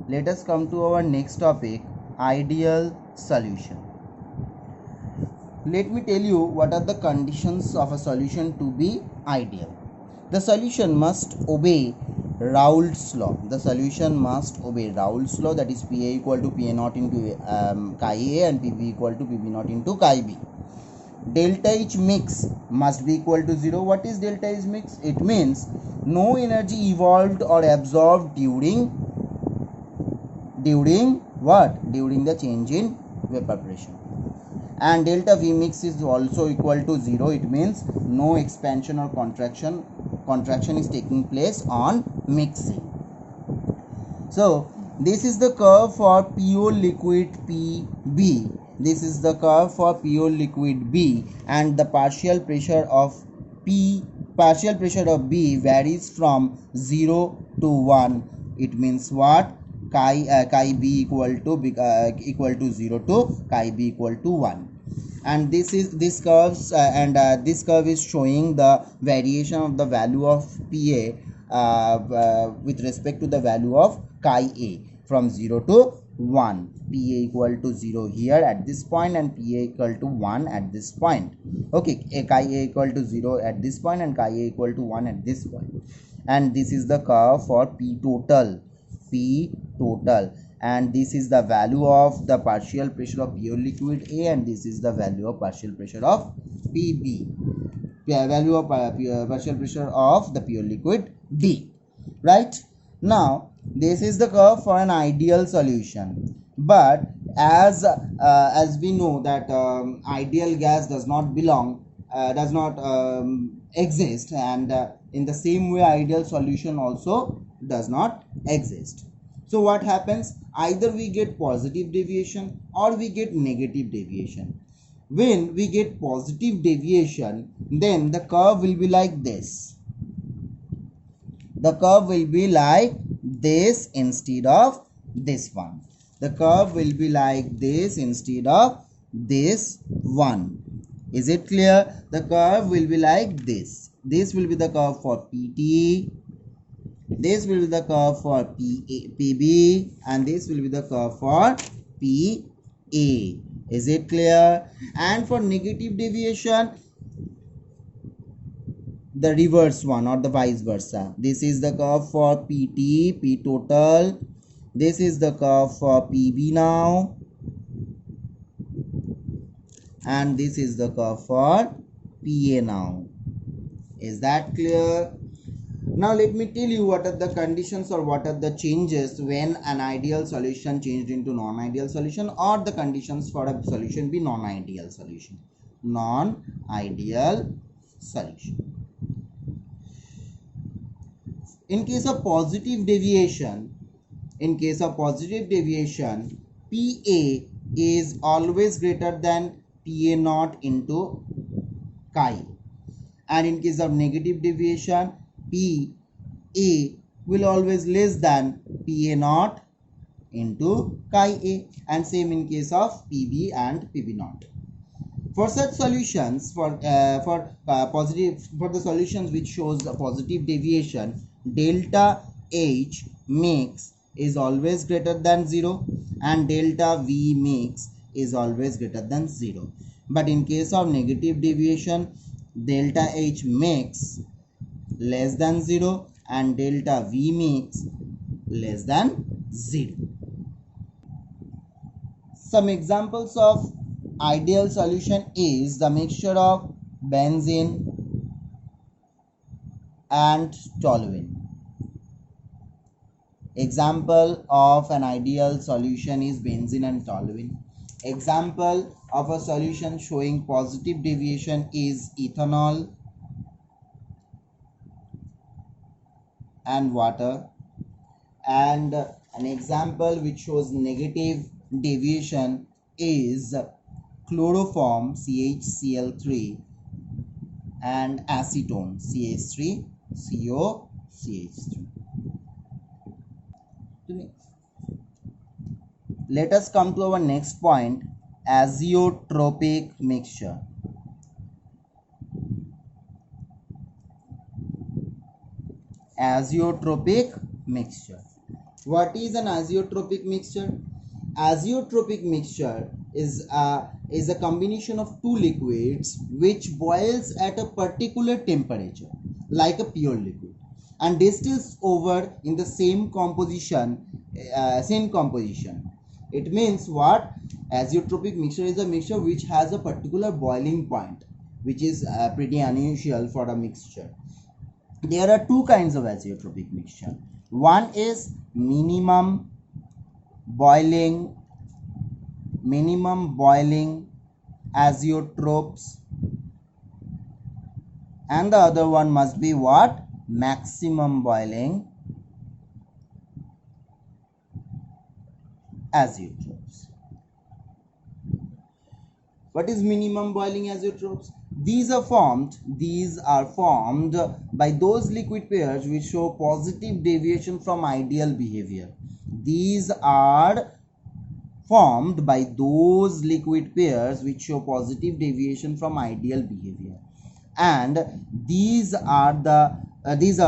let us come to our next topic, ideal solution. Let me tell you what are the conditions of a solution to be ideal. The solution must obey Raoult's law. The solution must obey Raoult's law, that is Pa equal to Pa naught into chi A and Pb equal to Pb naught into chi B. Delta H mix must be equal to 0. What is delta H mix? It means no energy evolved or absorbed during what? During the change in vapor pressure. And delta V mix is also equal to 0. It means no expansion or contraction is taking place on mixing. So this is the curve for pure liquid PB. This is the curve for pure liquid B, and the partial pressure of B varies from 0 to 1. It means what? Chi B equal to 0 to chi B equal to 1. And this curve is showing the variation of the value of Pa with respect to the value of chi A from 0 to 1. Pa equal to 0 here at this point and Pa equal to 1 at this point. Okay, chi A equal to 0 at this point and chi A equal to 1 at this point. And this is the curve for P total, and this is the value of the partial pressure of pure liquid A, and this is the value of partial pressure of PB, value of partial pressure of the pure liquid B. Right, now this is the curve for an ideal solution, but as we know that ideal gas does not exist, and in the same way ideal solution also does not exist. So what happens? Either we get positive deviation or we get negative deviation. When we get positive deviation, then the curve will be like this. The curve will be like this instead of this one. The curve will be like this instead of this one. Is it clear? The curve will be like this. This will be the curve for PT. This will be the curve for PB, and this will be the curve for PA. Is it clear? And for negative deviation, the reverse one or the vice versa. This is the curve for PT, P total. This is the curve for PB now. And this is the curve for PA now. Is that clear? Now let me tell you what are the conditions or what are the changes when an ideal solution changed into non-ideal solution, or the conditions for a solution be non-ideal solution. Non-ideal solution. In case of positive deviation, PA is always greater than Pa naught into chi, and in case of negative deviation, PA will always less than Pa naught into chi A, and same in case of PB and PB naught. For such solutions, for the solutions which shows a positive deviation, delta H mix is always greater than 0 and delta V mix is always greater than 0. But in case of negative deviation, delta H mix less than 0 and delta V mix less than 0. Some examples of ideal solution is the mixture of benzene and toluene. Example of an ideal solution is benzene and toluene. Example of a solution showing positive deviation is ethanol and water. And an example which shows negative deviation is chloroform CHCl3 and acetone CH3COCH3. Let us come to our next point, azeotropic mixture. Azeotropic mixture. What is an azeotropic mixture? Azeotropic mixture is a combination of two liquids which boils at a particular temperature, like a pure liquid, and distills over in the same composition. It means what? Azeotropic mixture is a mixture which has a particular boiling point, which is pretty unusual for a mixture. There are two kinds of azeotropic mixture. One is boiling minimum boiling azeotropes, and the other one must be what? Maximum boiling azeotropes. What is minimum boiling azeotropes? These are formed by those liquid pairs which show positive deviation from ideal behavior. These are formed by those liquid pairs which show positive deviation from ideal behavior, and these are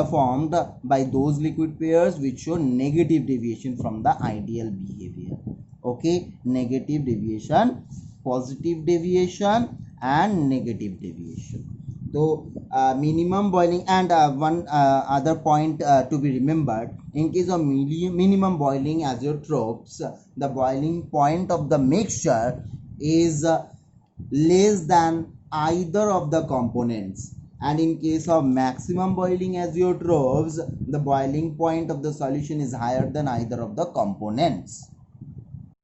formed by those liquid pairs which show negative deviation from the ideal behavior. Okay, negative deviation, positive deviation, and negative deviation. So minimum boiling, and one other point to be remembered: in case of minimum boiling azeotropes, the boiling point of the mixture is less than either of the components, and in case of maximum boiling azeotropes, the boiling point of the solution is higher than either of the components.